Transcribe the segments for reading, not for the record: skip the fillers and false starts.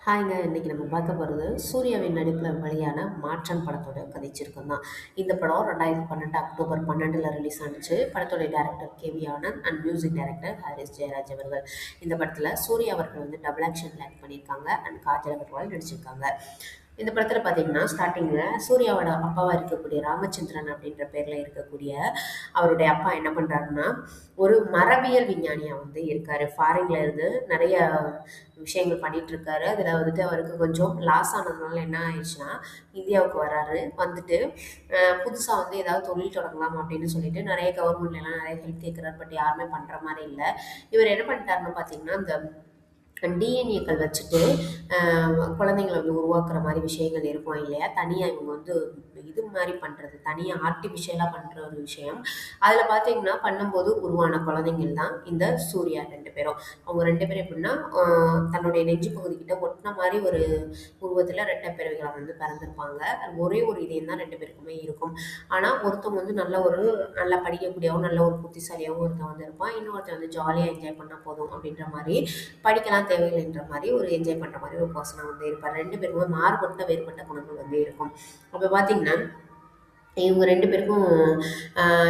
ஹாய்ங்க. இன்னைக்கு நம்ம பார்க்க போறது, சூர்யாவின் நடிப்புல வெளியான மாற்றம் படத்தோட கதைச்சிருக்கம் தான். இந்த படம் 2012 அக்டோபர் 12ல ரிலீஸ் ஆனுச்சு. படத்தோட director K V. Anand and music director Harris Jayaraj அவர்கள். இந்த படத்துல சூர்யா அவர்கள் வந்து டபுள் ஆக்ஷன்ல ஆக்ட் பண்ணியிருக்காங்க அண்ட் காஜல் அகர்வால் நடிச்சிருக்காங்க. இந்த படத்துல பாத்தீங்கன்னா ஸ்டார்டிங்ல சூர்யாவோட அப்பாவா இருக்கக்கூடிய ராமச்சந்திரன் அப்படின்ற பேர்ல இருக்கக்கூடிய அவருடைய அப்பா என்ன பண்றாருன்னா, ஒரு மரபியல் விஞ்ஞானியா வந்து இருக்காரு. ஃபாரின்ல இருந்து நிறைய விஷயங்கள் பண்ணிட்டு இருக்காரு. அதுல வந்துட்டு அவருக்கு கொஞ்சம் லாஸ் ஆனதுனால என்ன ஆயிடுச்சுன்னா, இந்தியாவுக்கு வராரு. வந்துட்டு புதுசா வந்து ஏதாவது தொழில் தொடங்கலாம் அப்படின்னு சொல்லிட்டு நிறைய கவர்மெண்ட்ல எல்லாம் நிறைய ஹெல்ப் கேட்கிறாரு. பட் யாருமே பண்ற மாதிரி இல்ல. இவர் என்ன பண்ணிட்டாருன்னு பாத்தீங்கன்னா, இந்த டிஎன்ஏக்கள் வச்சுட்டு குழந்தைங்கள வந்து உருவாக்குற மாதிரி விஷயங்கள் இருக்கும் இல்லையா? தனியாக இவங்க வந்து இது மாதிரி பண்ணுறது, தனியாக ஆர்டிஃபிஷியலாக பண்ணுற ஒரு விஷயம். அதில் பார்த்தீங்கன்னா பண்ணும்போது உருவான குழந்தைங்கள் தான் இந்த சூர்யா 2 பேரும். அவங்க 2 பேரும் எப்படின்னா தன்னுடைய நெஞ்சு பகுதிக்கிட்ட ஒட்டின மாதிரி ஒரு உருவத்தில் ரெட்டை பிறவிகளை வந்து பிறந்திருப்பாங்க. ஒரே ஒரு இதயம் தான் 2 பேருக்குமே இருக்கும். ஆனால் ஒருத்தவங்க வந்து நல்லா படிக்கக்கூடியவும் நல்ல ஒரு புத்திசாலியாகவும் ஒருத்தன் வந்து இருப்பான். இன்னொருத்தன் வந்து ஜாலியாக என்ஜாய் பண்ணால் போதும் அப்படின்ற மாதிரி, படிக்கலாம் தேவையில்லைன்ற மாதிரி ஒரு என்ஜாய் பண்ணுற மாதிரி ஒரு பர்சனாக வந்து இருப்பார். 2 பேருமே மாறுபட்ட வேறுபட்ட குணங்கள் வந்து இருக்கும். அப்போ பார்த்தீங்கன்னா இவங்க 2 பேருக்கும்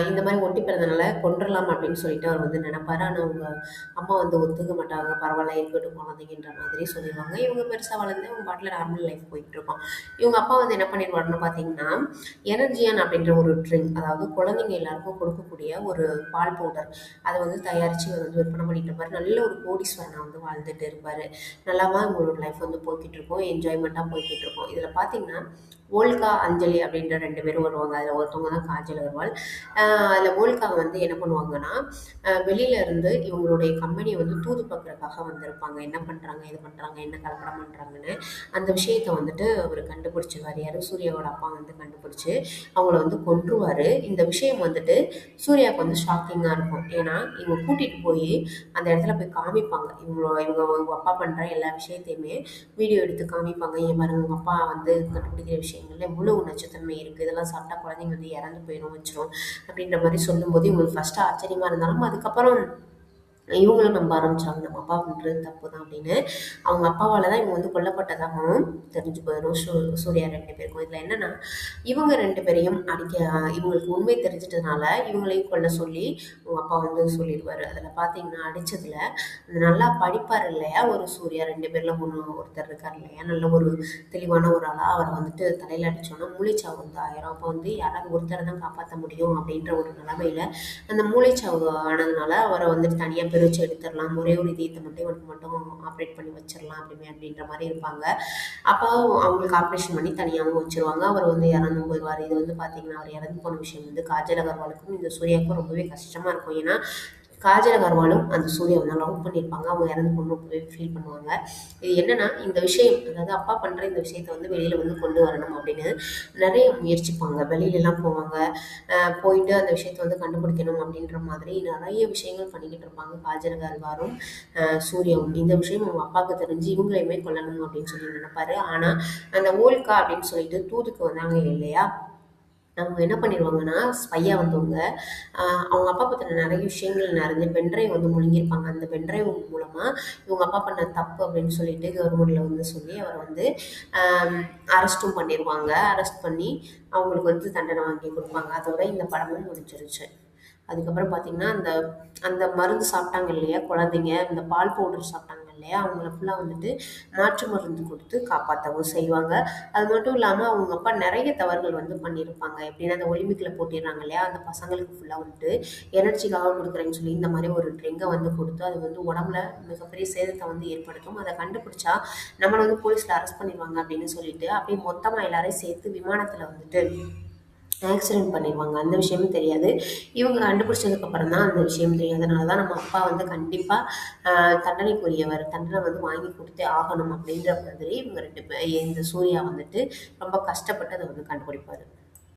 இந்த மாதிரி ஒட்டி பிறந்தனால கொன்றலாம் அப்படின்னு சொல்லிட்டு அவர் வந்து நினைப்பாரு. ஆனால் அவங்க அம்மா வந்து ஒத்துக்க மாட்டாங்க. பரவாயில்ல இருக்கட்டும் குழந்தைங்கன்ற மாதிரி சொல்லிடுவாங்க. இவங்க பெருசாக வளர்ந்து அவங்க பாட்டில் நார்மல் லைஃப் போயிட்டு இருக்கோம். இவங்க அப்பா வந்து என்ன பண்ணிடுவாருன்னு பார்த்தீங்கன்னா, எனர்ஜியன் அப்படின்ற ஒரு ட்ரிங்க், அதாவது குழந்தைங்க எல்லாருக்கும் கொடுக்கக்கூடிய ஒரு பால் பவுடர், அதை வந்து தயாரித்து அவர் வந்து விற்பனை பண்ணிட்டு இருப்பார். நல்ல ஒரு கோடீஸ்வரனை வந்து வாழ்ந்துட்டு இருப்பார். நல்லாவா இவங்களோட லைஃப் வந்து போய்கிட்டு இருக்கும். என்ஜாய்மெண்ட்டாக போய்கிட்டு இருக்கும். இதில் பார்த்தீங்கன்னா ஓல்கா, அஞ்சலி அப்படின்ற 2 பேரும் வருவாங்க. அதில் ஒருத்தவங்க தான் காஜல் அகர்வால். அதில் ஓல்கா வந்து என்ன பண்ணுவாங்கன்னா, வெளியில இருந்து இவங்களுடைய கம்பெனியை வந்து தூது பார்க்குறதுக்காக வந்திருப்பாங்க. என்ன பண்ணுறாங்க, ஏது பண்ணுறாங்க, என்ன கலப்படம் பண்ணுறாங்கன்னு அந்த விஷயத்தை வந்துட்டு அவர் கண்டுபிடிச்சிருவார். யார்? சூர்யாவோட அப்பா வந்து கண்டுபிடிச்சி அவங்கள வந்து கொன்றுவார். இந்த விஷயம் வந்துட்டு சூர்யாவுக்கு வந்து ஷாக்கிங்காக இருக்கும். ஏன்னா இவங்க கூட்டிகிட்டு போய் அந்த இடத்துல போய் காமிப்பாங்க. இவங்க அப்பா பண்ணுற எல்லா விஷயத்தையுமே வீடியோ எடுத்து காமிப்பாங்க. ஏன் பாருங்க உங்கள் அப்பா வந்து கண்டுபிடிக்கிற விஷயங்கள்ல இவ்வளோ நச்சுத்தன்மை இருக்குது, இதெல்லாம் சாப்பிட்டா குழந்தைங்க வந்து இறந்து போயிடும் வச்சிரும் அப்படின்ற மாதிரி சொல்லும்போது இவங்களுக்கு ஃபர்ஸ்ட் ஆச்சரியமா இருந்தாலும் அதுக்கப்புறம் இவங்களும் நம்ப ஆரம்பிச்சாங்க. நம்ம அப்பா பண்ணுறது தப்பு தான் அப்படின்னு. அவங்க அப்பாவால் தான் இவங்க வந்து கொல்லப்பட்டதாகவும் தெரிஞ்சு போயிடும் சூர்யா 2 பேருக்கும். இதில் என்னன்னா, இவங்க 2 பேரையும் இவங்களுக்கு உண்மை தெரிஞ்சிட்டதுனால இவங்களையும் கொல்ல சொல்லி அவங்க அப்பா வந்து சொல்லிடுவார். அதில் பார்த்தீங்கன்னா அடித்ததில் நல்லா படிப்பார் இல்லையா ஒரு சூர்யா, 2 பேரில் ஒருத்தர் இருக்கார் இல்லையா, நல்ல ஒரு தெளிவான ஒரு ஆளாக, அவரை வந்துட்டு தலையில் அடித்தோன்னா மூளைச்சாவு வந்து ஆயிரும். அப்போ வந்து யாராவது ஒருத்தரை தான் காப்பாற்ற முடியும் அப்படின்ற ஒரு நிலைமையில் அந்த மூளைச்சாவு ஆனதுனால அவரை வந்துட்டு தனியாக பிரித்து எடுத்துடலாம். ஒரே ஒரு இதயத்தை மட்டும் இவனுக்கு மட்டும் ஆப்ரேட் பண்ணி வச்சிடலாம் அப்படின்ற மாதிரி இருப்பாங்க. அப்போ அவங்களுக்கு ஆப்ரேஷன் பண்ணி தனியாகவும் வச்சிருவாங்க. அவர் வந்து இறந்து போயிடுவார். இது வந்து பார்த்தீங்கன்னா அவர் இறந்து போன விஷயம் வந்து காஜல் அகர்வாலுக்கும் இந்த சூர்யாவுக்கும் ரொம்பவே கஷ்டமாக இருக்கும். ஏன்னா காஜல் அகர்வாலும் அந்த சூர்யாவை வந்து லவ் பண்ணியிருப்பாங்க. அவங்க இறந்து போன ரொம்பவே ஃபீல் பண்ணுவாங்க. இது என்னன்னா இந்த விஷயம், அதாவது அப்பா பண்ணுற இந்த விஷயத்தை வந்து வெளியில் வந்து கொண்டு வரணும் அப்படின்னு நிறைய முயற்சிப்பாங்க. வெளியிலலாம் போவாங்க. போயிட்டு அந்த விஷயத்தை வந்து கண்டுபிடிக்கணும் அப்படின்ற மாதிரி நிறைய விஷயங்கள் பண்ணிக்கிட்டு இருப்பாங்க. காஜல் அகர்வாலும் சூர்யாவும். இந்த விஷயம் அவங்க அப்பாவுக்கு தெரிஞ்சு இவங்களையுமே கொல்லணும் அப்படின்னு சொல்லி நினைப்பாரு. ஆனால் அந்த ஓல்கா அப்படின்னு சொல்லிட்டு தூதுக்கு வந்தாங்க இல்லையா, அவங்க என்ன பண்ணிடுவாங்கன்னா ஸ்பையா வந்தவங்க அவங்க அப்பா பற்றின நிறைய விஷயங்கள் நிறைய பென்ட்ரைவ் வந்து முழுங்கியிருப்பாங்க. அந்த பென்ட்ரைவ் மூலமாக இவங்க அப்பா பண்ண தப்பு அப்படின்னு சொல்லிட்டு கவர்மெண்ட்டில் வந்து சொல்லி அவரை வந்து அரெஸ்ட்டும் பண்ணிடுவாங்க. அரெஸ்ட் பண்ணி அவங்களுக்கு வந்து தண்டனை வாங்கி கொடுப்பாங்க. அதோட இந்த படமும் முடிஞ்சிருச்சு. அதுக்கப்புறம் பார்த்தீங்கன்னா அந்த அந்த மருந்து சாப்பிட்டாங்க இல்லையா குழந்தைங்க, இந்த பால் பவுடர் சாப்பிட்டாங்க இல்லையா, அவங்கள ஃபுல்லாக வந்துட்டு மாற்று மருந்து கொடுத்து காப்பாற்றவும் செய்வாங்க. அது மட்டும் இல்லாமல் அவங்க அப்பா நிறைய தவறுகள் வந்து பண்ணியிருப்பாங்க. எப்படின்னா அந்த ஒலிம்பிக்கில் போட்டிடுறாங்க இல்லையா, அந்த பசங்களுக்கு ஃபுல்லாக வந்துட்டு எனர்ஜிக்காக கொடுக்குறேன்னு சொல்லி இந்த மாதிரி ஒரு ட்ரிங்கை வந்து கொடுத்து அது வந்து உடம்புல மிகப்பெரிய சேதத்தை வந்து ஏற்படுத்தும். அதை கண்டுபிடிச்சா நம்மளை வந்து போலீஸில் அரெஸ்ட் பண்ணிடுவாங்க அப்படின்னு சொல்லிட்டு அப்படியே மொத்தமாக எல்லாரையும் சேர்த்து விமானத்தில் வந்துட்டு ஆக்சிடென்ட் பண்ணிடுவாங்க. அந்த விஷயமும் தெரியாது. இவங்க கண்டுபிடிச்சதுக்கப்புறம் தான் அந்த விஷயம் தெரியும். அதனால தான் நம்ம அப்பா வந்து கண்டிப்பாக தண்டனைக்குரியவர், தண்டனை வந்து வாங்கி கொடுத்தே ஆகணும் அப்படின்ற மாதிரி இவங்க 2 பேர் இந்த சூர்யா வந்துட்டு ரொம்ப கஷ்டப்பட்டு அதை வந்து கண்டுபிடிப்பாரு.